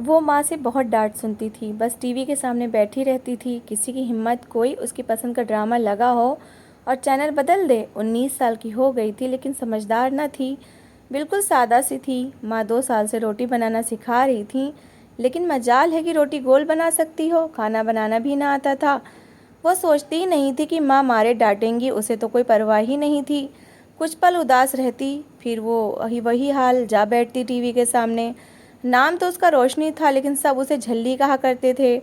वो माँ से बहुत डांट सुनती थी, बस टीवी के सामने बैठी रहती थी। किसी की हिम्मत कोई उसकी पसंद का ड्रामा लगा हो और चैनल बदल दे। 19 साल की हो गई थी लेकिन समझदार न थी, बिल्कुल सादा सी थी। माँ 2 साल से रोटी बनाना सिखा रही थी, लेकिन मजाल है कि रोटी गोल बना सकती हो, खाना बनाना भी ना आता था। वो सोचती ही नहीं थी कि माँ मारे डांटेंगी, उसे तो कोई परवाह ही नहीं थी। कुछ पल उदास रहती, फिर वो वही हाल, जा बैठती टीवी के सामने। नाम तो उसका रोशनी था, लेकिन सब उसे झल्ली कहा करते थे।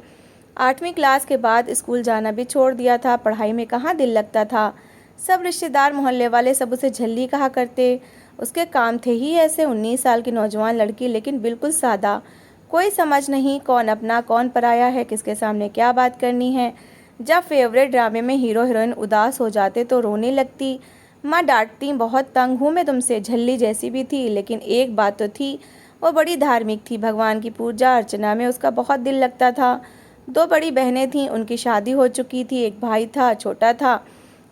8वीं क्लास के बाद स्कूल जाना भी छोड़ दिया था, पढ़ाई में कहाँ दिल लगता था। सब रिश्तेदार मोहल्ले वाले सब उसे झल्ली कहा करते। उसके काम थे ही ऐसे। 19 साल की नौजवान लड़की, लेकिन बिल्कुल सादा। कोई समझ नहीं कौन अपना कौन पराया है, किसके सामने क्या बात करनी है। जब फेवरेट ड्रामे में हीरो हीरोइन उदास हो जाते तो रोने लगती। माँ डांटती, बहुत तंग हूँ मैं तुमसे। झल्ली जैसी भी थी, लेकिन एक बात तो थी, वो बड़ी धार्मिक थी। भगवान की पूजा अर्चना में उसका बहुत दिल लगता था। 2 बड़ी बहनें थीं, उनकी शादी हो चुकी थी, एक भाई था, छोटा था।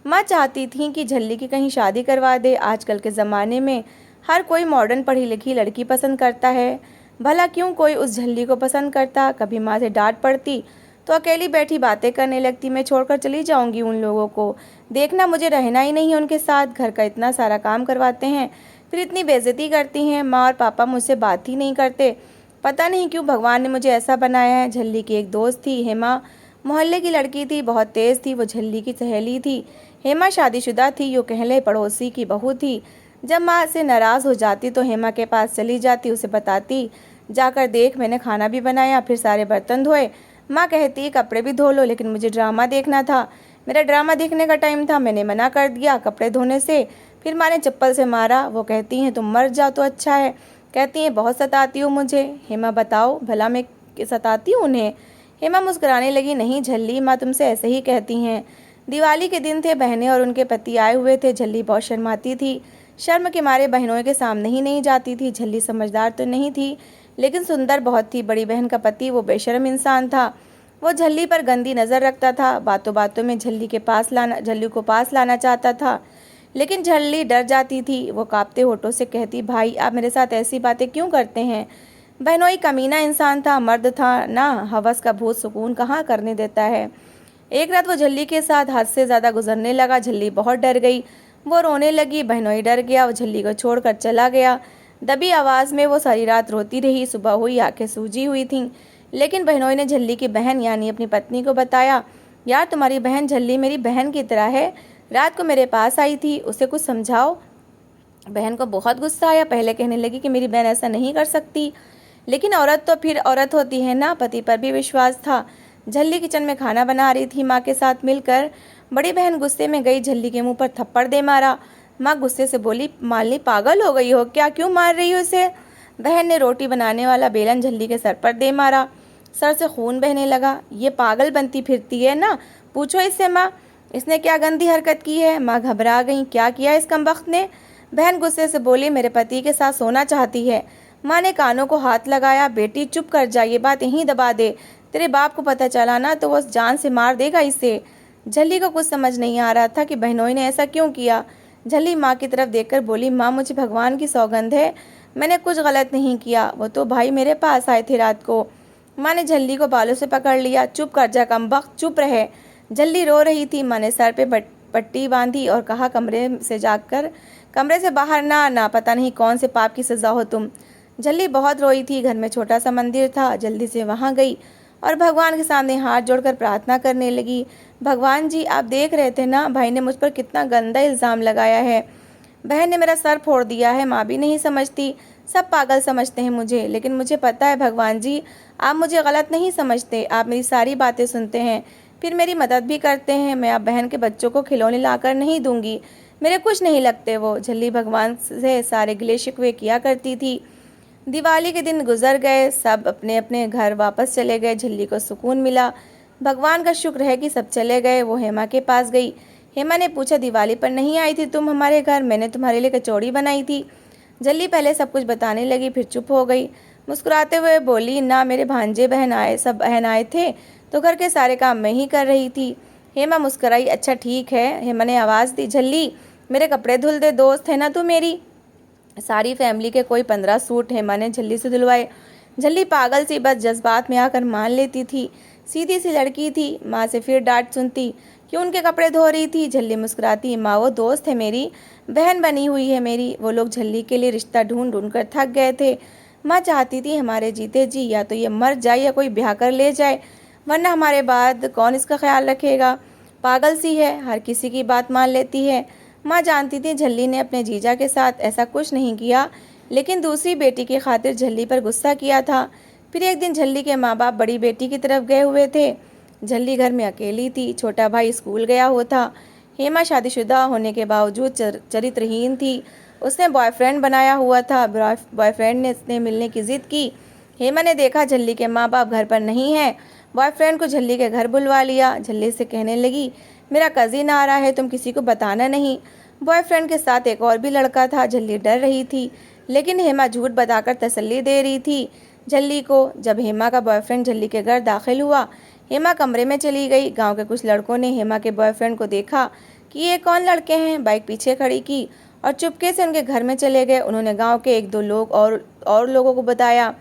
माँ चाहती थी कि झल्ली की कहीं शादी करवा दे। आजकल के ज़माने में हर कोई मॉडर्न पढ़ी लिखी लड़की पसंद करता है, भला क्यों कोई उस झल्ली को पसंद करता। कभी माँ से डांट पड़ती तो अकेली बैठी बातें करने लगती, मैं छोड़कर चली जाऊंगी उन लोगों को, देखना मुझे रहना ही नहीं है उनके साथ। घर का इतना सारा काम करवाते हैं, फिर इतनी बेइज्जती करती हैं। माँ और पापा मुझसे बात ही नहीं करते, पता नहीं क्यों भगवान ने मुझे ऐसा बनाया है। झल्ली की एक दोस्त थी, हेमा, मोहल्ले की लड़की थी, बहुत तेज़ थी। वो झल्ली की सहेली थी। हेमा शादीशुदा थी, यूँ कह ले पड़ोसी की बहू थी। जब माँ से नाराज़ हो जाती तो हेमा के पास चली जाती, उसे बताती, जाकर देख मैंने खाना भी बनाया, फिर सारे बर्तन धोए। माँ कहती कपड़े भी धो लो, लेकिन मुझे ड्रामा देखना था, मेरा ड्रामा देखने का टाइम था, मैंने मना कर दिया कपड़े धोने से। फिर माँ ने चप्पल से मारा। वो कहती हैं तुम मर जाओ तो अच्छा है। कहती हैं बहुत सताती हो मुझे। हेमा बताओ भला मैं सताती हूँ उन्हें? हेमा मुस्कुराने लगी, नहीं झल्ली, माँ तुमसे ऐसे ही कहती हैं। दिवाली के दिन थे, बहनें और उनके पति आए हुए थे। झल्ली बहुत शर्माती थी, शर्म के मारे बहनों के सामने ही नहीं जाती थी। झल्ली समझदार तो नहीं थी, लेकिन सुंदर बहुत थी। बड़ी बहन का पति वो बेशर्म इंसान था, वो झल्ली पर गंदी नज़र रखता था। बातों बातों में झल्ली को पास लाना चाहता था, लेकिन झल्ली डर जाती थी। वो कांपते होठों से कहती, भाई आप मेरे साथ ऐसी बातें क्यों करते हैं? बहनोई कमीना इंसान था, मर्द था ना, हवस का भूत सुकून कहाँ करने देता है। एक रात वो झल्ली के साथ हद से ज़्यादा गुजरने लगा। झल्ली बहुत डर गई, वो रोने लगी। बहनोई डर गया, वो झल्ली को छोड़कर चला गया। दबी आवाज़ में वो सारी रात रोती रही। सुबह हुई, आंखें सूजी हुई थीं, लेकिन बहनोई ने झल्ली की बहन यानी अपनी पत्नी को बताया, यार तुम्हारी बहन झल्ली मेरी बहन की तरह है, रात को मेरे पास आई थी, उसे कुछ समझाओ। बहन को बहुत गुस्सा आया, पहले कहने लगी कि मेरी बहन ऐसा नहीं कर सकती, लेकिन औरत तो फिर औरत होती है ना। पति पर भी विश्वास था। झल्ली किचन में खाना बना रही थी माँ के साथ मिलकर। बड़ी बहन गुस्से में गई, झल्ली के मुंह पर थप्पड़ दे मारा। माँ गुस्से से बोली, मालिनी पागल हो गई हो क्या, क्यों मार रही हो इसे? बहन ने रोटी बनाने वाला बेलन झल्ली के सर पर दे मारा, सर से खून बहने लगा। ये पागल बनती फिरती है ना, पूछो इससे माँ, इसने क्या गंदी हरकत की है? माँ घबरा गई, क्या किया इस कमबख्त ने? बहन गुस्से से बोली, मेरे पति के साथ सोना चाहती है। माँ ने कानों को हाथ लगाया, बेटी चुप कर जा, ये बात यहीं दबा दे, तेरे बाप को पता चला ना तो वो जान से मार देगा इसे। झल्ली को कुछ समझ नहीं आ रहा था कि बहनोई ने ऐसा क्यों किया। झल्ली माँ की तरफ देखकर बोली, माँ मुझे भगवान की सौगंध है, मैंने कुछ गलत नहीं किया, वो तो भाई मेरे पास आए थे रात को। माँ ने झल्ली को बालों से पकड़ लिया, चुप कर जा कमबख्त, चुप रहे। झल्ली रो रही थी। माँ ने सर पे पट्टी बांधी और कहा, कमरे से बाहर ना आना, पता नहीं कौन से पाप की सज़ा हो तुम। झल्ली बहुत रोई थी। घर में छोटा सा मंदिर था, जल्दी से वहाँ गई और भगवान के सामने हाथ जोड़कर प्रार्थना करने लगी, भगवान जी आप देख रहे थे ना, भाई ने मुझ पर कितना गंदा इल्ज़ाम लगाया है, बहन ने मेरा सर फोड़ दिया है, माँ भी नहीं समझती, सब पागल समझते हैं मुझे, लेकिन मुझे पता है भगवान जी आप मुझे गलत नहीं समझते, आप मेरी सारी बातें सुनते हैं, फिर मेरी मदद भी करते हैं। मैं अब बहन के बच्चों को खिलौने लाकर नहीं दूंगी, मेरे कुछ नहीं लगते वो। झल्ली भगवान से सारे गिले शिकवे किया करती थी। दिवाली के दिन गुजर गए, सब अपने अपने घर वापस चले गए। झल्ली को सुकून मिला, भगवान का शुक्र है कि सब चले गए। वो हेमा के पास गई। हेमा ने पूछा, दिवाली पर नहीं आई थी तुम हमारे घर, मैंने तुम्हारे लिए कचौड़ी बनाई थी। झल्ली पहले सब कुछ बताने लगी, फिर चुप हो गई। मुस्कुराते हुए बोली, ना मेरे भांजे बहन आए थे तो घर के सारे काम मैं ही कर रही थी। हेमा मुस्कुराई, अच्छा ठीक है। हेमा ने आवाज़ दी, झल्ली मेरे कपड़े धुल दे, दोस्त है ना तू मेरी। सारी फैमिली के कोई 15 सूट हेमा ने झल्ली से धुलवाए। झल्ली पागल सी बस जज्बात में आकर मान लेती थी। सीधी सी लड़की थी, माँ से फिर डांट सुनती कि उनके कपड़े धो रही थी। झल्ली मुस्कुराती, माँ वो दोस्त है मेरी, बहन बनी हुई है मेरी। वो लोग झल्ली के लिए रिश्ता ढूंढ ढूंढ कर थक गए थे। माँ चाहती थी हमारे जीते जी या तो ये मर जाए या कोई ब्याह कर ले जाए, वरना हमारे बाद कौन इसका ख्याल रखेगा। पागल सी है, हर किसी की बात मान लेती है। माँ जानती थी झल्ली ने अपने जीजा के साथ ऐसा कुछ नहीं किया, लेकिन दूसरी बेटी की खातिर झल्ली पर गुस्सा किया था। फिर एक दिन झल्ली के माँ बाप बड़ी बेटी की तरफ गए हुए थे। झल्ली घर में अकेली थी, छोटा भाई स्कूल गया हुआ था। हेमा शादीशुदा होने के बावजूद चरित्रहीन थी। उसने बॉयफ्रेंड बनाया हुआ था। बॉयफ्रेंड ने इसने मिलने की जिद की। हेमा ने देखा झल्ली के माँ बाप घर पर नहीं है, बॉयफ्रेंड को झल्ली के घर बुलवा लिया। झल्ली से कहने लगी, मेरा कजिन आ रहा है, तुम किसी को बताना नहीं। बॉयफ्रेंड के साथ एक और भी लड़का था। झल्ली डर रही थी, लेकिन हेमा झूठ बताकर तसल्ली दे रही थी झल्ली को। जब हेमा का बॉयफ्रेंड झल्ली के घर दाखिल हुआ, हेमा कमरे में चली गई। गांव के कुछ लड़कों ने हेमा के बॉयफ्रेंड को देखा कि ये कौन लड़के हैं, बाइक पीछे खड़ी की और चुपके से उनके घर में चले गए। उन्होंने गांव के एक दो लोग और लोगों को बताया।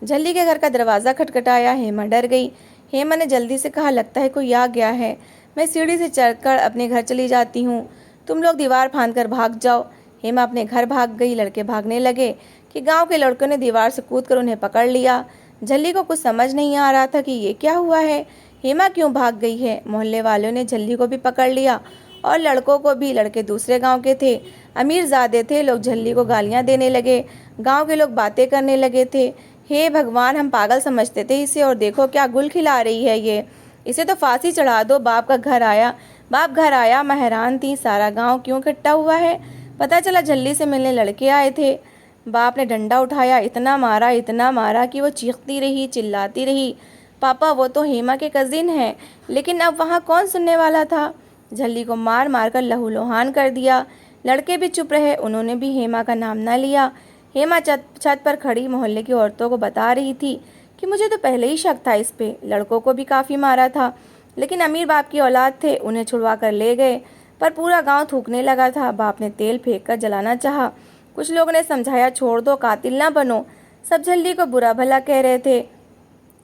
झल्ली के घर का दरवाज़ा खटखटाया। हेमा डर गई। हेमा ने जल्दी से कहा, लगता है कोई आ गया है, मैं सीढ़ी से चढ़कर अपने घर चली जाती हूँ, तुम लोग दीवार फांद कर भाग जाओ। हेमा अपने घर भाग गई। लड़के भागने लगे कि गांव के लड़कों ने दीवार से कूदकर उन्हें पकड़ लिया। झल्ली को कुछ समझ नहीं आ रहा था कि ये क्या हुआ है, हेमा क्यों भाग गई है। मोहल्ले वालों ने झल्ली को भी पकड़ लिया और लड़कों को भी। लड़के दूसरे गांव के थे, अमीरजादे थे। लोग झल्ली को गालियां देने लगे। गांव के लोग बातें करने लगे थे, हे भगवान, हम पागल समझते थे इसे, और देखो क्या गुल खिला रही है ये, इसे तो फांसी चढ़ा दो। बाप घर आया। मैं हैरान थी, सारा गांव क्यों इकट्ठा हुआ है। पता चला झल्ली से मिलने लड़के आए थे। बाप ने डंडा उठाया, इतना मारा कि वो चीखती रही, चिल्लाती रही, पापा वो तो हेमा के कजिन हैं। लेकिन अब वहाँ कौन सुनने वाला था। झल्ली को मार मार कर लहूलुहान कर दिया। लड़के भी चुप रहे, उन्होंने भी हेमा का नाम न लिया। हेमा छत पर खड़ी मोहल्ले की औरतों को बता रही थी कि मुझे तो पहले ही शक था इस पे। लड़कों को भी काफ़ी मारा था, लेकिन अमीर बाप की औलाद थे, उन्हें छुड़वा कर ले गए। पर पूरा गांव थूकने लगा था। बाप ने तेल फेंक कर जलाना चाहा। कुछ लोगों ने समझाया, छोड़ दो, कातिल ना बनो। सब झल्ली को बुरा भला कह रहे थे।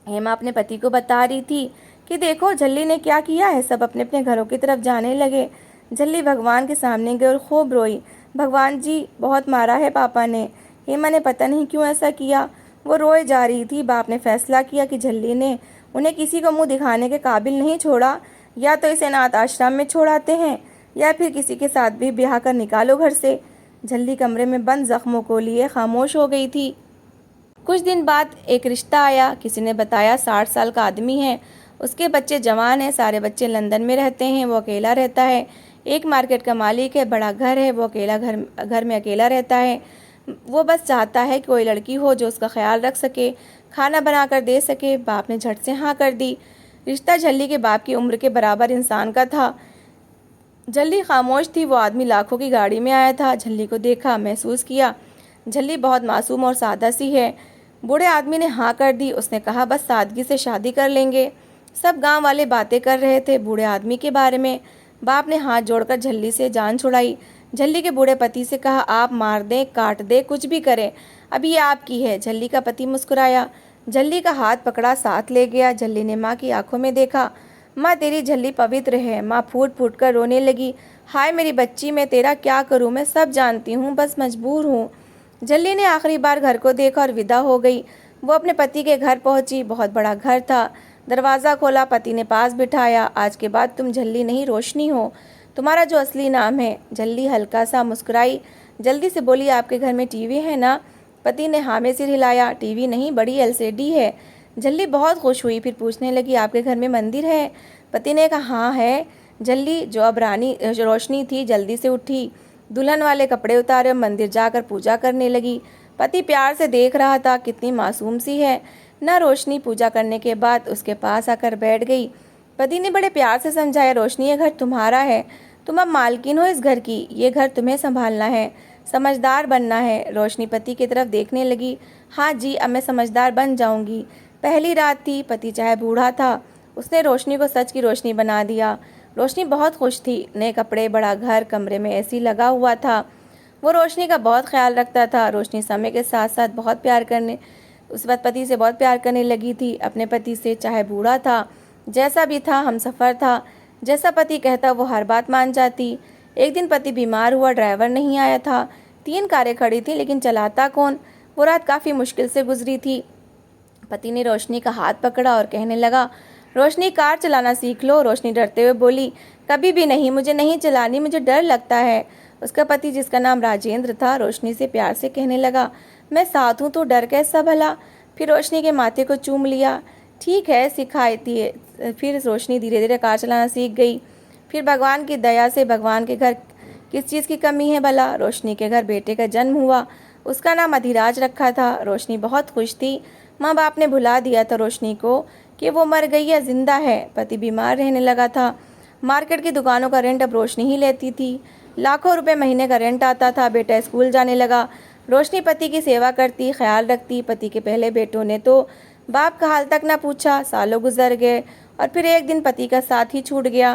हेमा अपने पति को बता रही थी कि देखो झल्ली ने क्या किया है। सब अपने अपने घरों की तरफ जाने लगे। झल्ली भगवान के सामने गई और खूब रोई, भगवान जी, बहुत मारा है पापा ने। हेमा ने पता नहीं क्यों ऐसा किया, वो रोए जा रही थी। बाप ने फैसला किया कि झल्ली ने उन्हें किसी को मुंह दिखाने के काबिल नहीं छोड़ा, या तो इसे अनाथ आश्रम में छोड़ाते हैं या फिर किसी के साथ भी ब्याह कर निकालो घर से। झल्ली कमरे में बंद जख्मों को लिए खामोश हो गई थी। कुछ दिन बाद एक रिश्ता आया। किसी ने बताया 60 साल का आदमी है, उसके बच्चे जवान हैं, सारे बच्चे लंदन में रहते हैं, वो अकेला रहता है। एक मार्केट का मालिक है, बड़ा घर है, वो अकेला घर में अकेला रहता है। वो बस चाहता है कि कोई लड़की हो जो उसका ख्याल रख सके, खाना बना कर दे सके। बाप ने झट से हाँ कर दी। रिश्ता झल्ली के बाप की उम्र के बराबर इंसान का था। झल्ली खामोश थी। वो आदमी लाखों की गाड़ी में आया था। झल्ली को देखा, महसूस किया झल्ली बहुत मासूम और सादा सी है। बूढ़े आदमी ने हाँ कर दी। उसने कहा, बस सादगी से शादी कर लेंगे। सब गांव वाले बातें कर रहे थे बूढ़े आदमी के बारे में। बाप ने हाथ जोड़कर झल्ली से जान छुड़ाई। झल्ली के बूढ़े पति से कहा, आप मार दें, काट दें, कुछ भी करें, अभी ये आपकी है। झल्ली का पति मुस्कुराया, झल्ली का हाथ पकड़ा, साथ ले गया। झल्ली ने माँ की आंखों में देखा। माँ तेरी झल्ली पवित्र है। माँ फूट फूट कर रोने लगी, हाय मेरी बच्ची, मैं तेरा क्या करूँ, मैं सब जानती हूँ, बस मजबूर हूँ। झल्ली ने आखिरी बार घर को देखा और विदा हो गई। वो अपने पति के घर पहुंची। बहुत बड़ा घर था। दरवाज़ा खोला, पति ने पास बिठाया। आज के बाद तुम झल्ली नहीं, रोशनी हो, तुम्हारा जो असली नाम है। झल्ली हल्का सा मुस्कुराई, जल्दी से बोली, आपके घर में टीवी है ना। पति ने हाँ में सिर हिलाया। टीवी नहीं, बड़ी LCD है। झल्ली बहुत खुश हुई, फिर पूछने लगी, आपके घर में मंदिर है। पति ने कहा, हाँ है। झल्ली जो अब रानी रोशनी थी, जल्दी से उठी, दुल्हन वाले कपड़े उतारे और मंदिर जाकर पूजा करने लगी। पति प्यार से देख रहा था, कितनी मासूम सी है ना रोशनी। पूजा करने के बाद उसके पास आकर बैठ गई। पति ने बड़े प्यार से समझाया, रोशनी ये घर तुम्हारा है, तुम अब मालकिन हो इस घर की, ये घर तुम्हें संभालना है, समझदार बनना है। रोशनी पति की तरफ देखने लगी, हाँ जी, अब मैं समझदार बन जाऊंगी। पहली रात थी, पति चाहे बूढ़ा था, उसने रोशनी को सच की रोशनी बना दिया। रोशनी बहुत खुश थी। नए कपड़े, बड़ा घर, कमरे में AC लगा हुआ था। वो रोशनी का बहुत ख्याल रखता था। रोशनी समय के साथ साथ बहुत प्यार करने उस वक्त पति से बहुत प्यार करने लगी थी, अपने पति से, चाहे बूढ़ा था, जैसा भी था, हमसफ़र था, जैसा पति कहता वो हर बात मान जाती। एक दिन पति बीमार हुआ, ड्राइवर नहीं आया था, 3 कारें खड़ी थी, लेकिन चलाता कौन? वो रात काफ़ी मुश्किल से गुजरी थी। पति ने रोशनी का हाथ पकड़ा और कहने लगा, रोशनी कार चलाना सीख लो। रोशनी डरते हुए बोली, कभी भी नहीं, मुझे नहीं चलानी, मुझे डर लगता है। उसका पति, जिसका नाम राजेंद्र था, रोशनी से प्यार से कहने लगा, मैं साथ हूँ तो डर कैसा भला। फिर रोशनी के माथे को चूम लिया। ठीक है, सिखाती है। फिर रोशनी धीरे धीरे कार चलाना सीख गई। फिर भगवान की दया से, भगवान के घर किस चीज़ की कमी है भला? रोशनी के घर बेटे का जन्म हुआ। उसका नाम अधिराज रखा था। रोशनी बहुत खुश थी। माँ बाप ने भुला दिया था रोशनी को कि वो मर गई या जिंदा है। पति बीमार रहने लगा था। मार्केट की दुकानों का रेंट अब रोशनी ही लेती थी। लाखों रुपए महीने का रेंट आता था। बेटा स्कूल जाने लगा। रोशनी पति की सेवा करती, ख्याल रखती। पति के पहले बेटों ने तो बाप का हाल तक ना पूछा। सालों गुजर गए और फिर एक दिन पति का साथ ही छूट गया।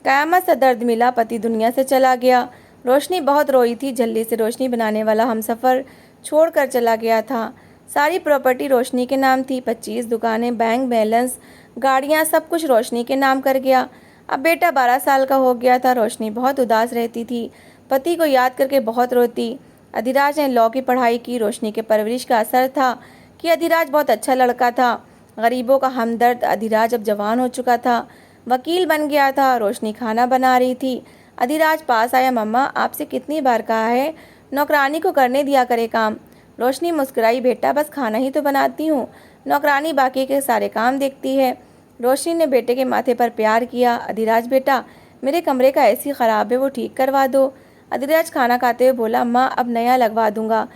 कयामत सा दर्द मिला, पति दुनिया से चला गया। रोशनी बहुत रोई थी। जल्दी से रोशनी बनाने वाला हमसफ़र छोड़कर चला गया था। सारी प्रॉपर्टी रोशनी के नाम थी। 25 दुकानें, बैंक बैलेंस, गाड़ियाँ, सब कुछ रोशनी के नाम कर गया। अब बेटा 12 साल का हो गया था। रोशनी बहुत उदास रहती थी। पति को याद करके बहुत रोती। अधिराज ने लॉ की पढ़ाई की। रोशनी के परवरिश का असर था कि अधिराज बहुत अच्छा लड़का था, गरीबों का हमदर्द। अधिराज अब जवान हो चुका था, वकील बन गया था। रोशनी खाना बना रही थी। अधिराज पास आया। मम्मा, आपसे कितनी बार कहा है नौकरानी को करने दिया करे काम। रोशनी मुस्कुराई। बेटा, बस खाना ही तो बनाती हूँ, नौकरानी बाकी के सारे काम देखती है। रोशनी ने बेटे के माथे पर प्यार किया। अधिराज, बेटा, मेरे कमरे का एसी ख़राब है, वो ठीक करवा दो। अधिराज खाना खाते हुए बोला, माँ, अब नया लगवा दूंगा,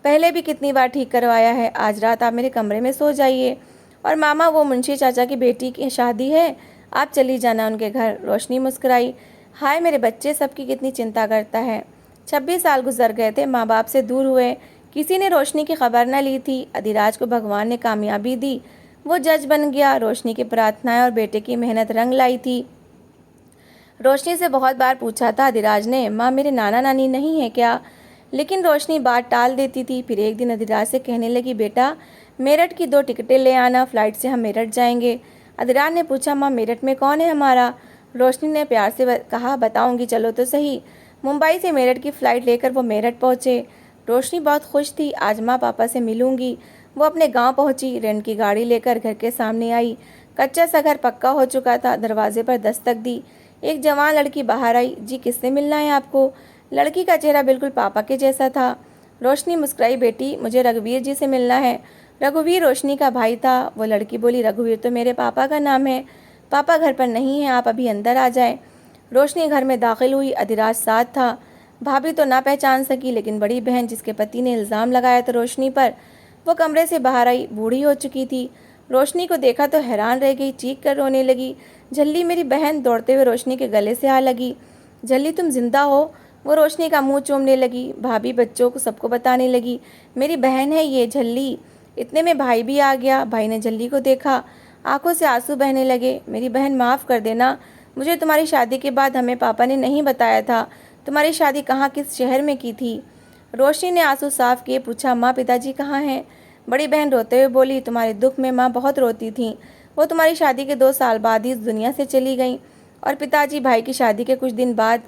पहले भी कितनी बार ठीक करवाया है। आज रात आप मेरे कमरे में सो जाइए। और मामा, वो मुंशी चाचा की बेटी की शादी है, आप चली जाना उनके घर। रोशनी मुस्कुराई। हाय मेरे बच्चे, सबकी कितनी चिंता करता है। 26 साल गुजर गए थे, माँ बाप से दूर हुए। किसी ने रोशनी की खबर न ली थी। अधिराज को भगवान ने कामयाबी दी, वो जज बन गया। रोशनी की प्रार्थनाएं और बेटे की मेहनत रंग लाई थी। रोशनी से बहुत बार पूछा था अधिराज ने, माँ, मेरे नाना नानी नहीं है क्या? लेकिन रोशनी बात टाल देती थी। फिर एक दिन अधिराज से कहने लगी, बेटा, मेरठ की 2 टिकटें ले आना, फ्लाइट से हम मेरठ जाएंगे। अधिराज ने पूछा, माँ, मेरठ में कौन है हमारा? रोशनी ने प्यार से कहा, बताऊंगी, चलो तो सही। मुंबई से मेरठ की फ़्लाइट लेकर वो मेरठ पहुँचे। रोशनी बहुत खुश थी। आज माँ पापा से मिलूंगी। वो अपने गांव पहुंची। रेंट की गाड़ी लेकर घर के सामने आई। कच्चा सा घर पक्का हो चुका था। दरवाजे पर दस्तक दी। एक जवान लड़की बाहर आई। जी, किससे मिलना है आपको? लड़की का चेहरा बिल्कुल पापा के जैसा था। रोशनी मुस्कुराई। बेटी, मुझे रघुवीर जी से मिलना है। रघुवीर रोशनी का भाई था। वो लड़की बोली, रघुवीर तो मेरे पापा का नाम है। पापा घर पर नहीं है, आप अभी अंदर आ जाएं। रोशनी घर में दाखिल हुई। अधिराज साथ था। भाभी तो ना पहचान सकी, लेकिन बड़ी बहन, जिसके पति ने इल्ज़ाम लगाया था रोशनी पर, वो कमरे से बाहर आई। बूढ़ी हो चुकी थी। रोशनी को देखा तो हैरान रह गई, चीख कर रोने लगी। झल्ली, मेरी बहन। दौड़ते हुए रोशनी के गले से आ लगी। झल्ली, तुम जिंदा हो? वो रोशनी का मुंह चूमने लगी। भाभी बच्चों को सबको बताने लगी, मेरी बहन है ये झल्ली। इतने में भाई भी आ गया। भाई ने झल्ली को देखा, आंखों से आंसू बहने लगे। मेरी बहन, माफ़ कर देना, मुझे तुम्हारी शादी के बाद हमें पापा ने नहीं बताया था। तुम्हारी शादी कहाँ, किस शहर में की थी? रोशनी ने आंसू साफ किए पूछा, माँ, पिताजी कहाँ हैं? बड़ी बहन रोते हुए बोली, तुम्हारे दुख में माँ बहुत रोती थी। वो तुम्हारी शादी के 2 साल बाद ही इस दुनिया से चली गई। और पिताजी भाई की शादी के कुछ दिन बाद।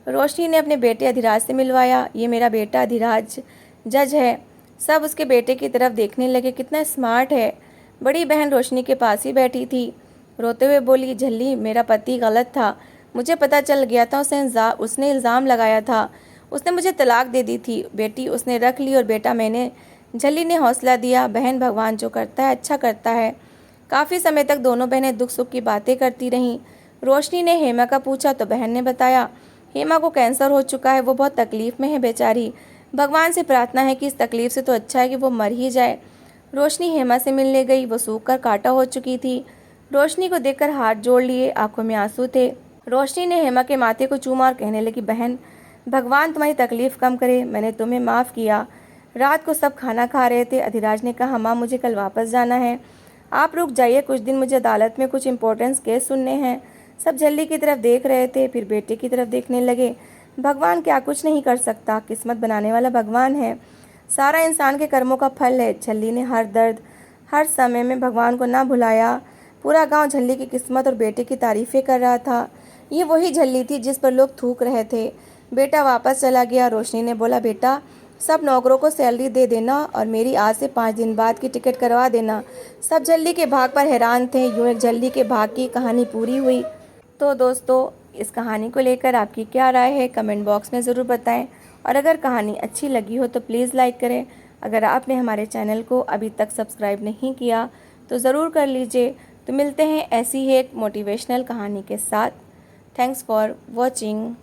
रोशनी ने अपने बेटे अधिराज से मिलवाया। ये मेरा बेटा अधिराज जज है। सब उसके बेटे की तरफ देखने लगे, कितना स्मार्ट है। बड़ी बहन रोशनी के पास ही बैठी थी। रोते हुए बोली, झल्ली, मेरा पति गलत था, मुझे पता चल गया था। उसने इल्ज़ाम लगाया था। उसने मुझे तलाक दे दी थी। बेटी उसने रख ली और बेटा मैंने। झल्ली ने हौसला दिया। बहन, भगवान जो करता है अच्छा करता है। काफ़ी समय तक दोनों बहनें दुख सुख की बातें करती रहीं। रोशनी ने हेमा का पूछा तो बहन ने बताया, हेमा को कैंसर हो चुका है, वो बहुत तकलीफ़ में है बेचारी। भगवान से प्रार्थना है कि इस तकलीफ़ से तो अच्छा है कि वो मर ही जाए। रोशनी हेमा से मिलने गई। वो सूख कर कांटा हो चुकी थी। रोशनी को देखकर हाथ जोड़ लिए, आंखों में आंसू थे। रोशनी ने हेमा के माथे को चूमा और कहने लगी, बहन, भगवान तुम्हारी तकलीफ़ कम करे, मैंने तुम्हें माफ़ किया। रात को सब खाना खा रहे थे। अधिराज ने कहा, माँ, मुझे कल वापस जाना है, आप रुक जाइए कुछ दिन, मुझे अदालत में कुछ इम्पोर्टेंस केस सुनने हैं। सब झल्ली की तरफ देख रहे थे, फिर बेटे की तरफ देखने लगे। भगवान क्या कुछ नहीं कर सकता, किस्मत बनाने वाला भगवान है। सारा इंसान के कर्मों का फल है। झल्ली ने हर दर्द, हर समय में भगवान को ना भुलाया। पूरा गांव झल्ली की किस्मत और बेटे की तारीफें कर रहा था। ये वही झल्ली थी जिस पर लोग थूक रहे थे। बेटा वापस चला गया। रोशनी ने बोला, बेटा सब नौकरों को सैलरी दे देना और मेरी आज से 5 दिन बाद की टिकट करवा देना। सब झल्ली के भाग पर हैरान थे। यूं एक झल्ली के भाग की कहानी पूरी हुई। तो दोस्तों, इस कहानी को लेकर आपकी क्या राय है कमेंट बॉक्स में ज़रूर बताएं। और अगर कहानी अच्छी लगी हो तो प्लीज़ लाइक करें। अगर आपने हमारे चैनल को अभी तक सब्सक्राइब नहीं किया तो ज़रूर कर लीजिए। तो मिलते हैं ऐसी ही एक मोटिवेशनल कहानी के साथ। Thanks for watching.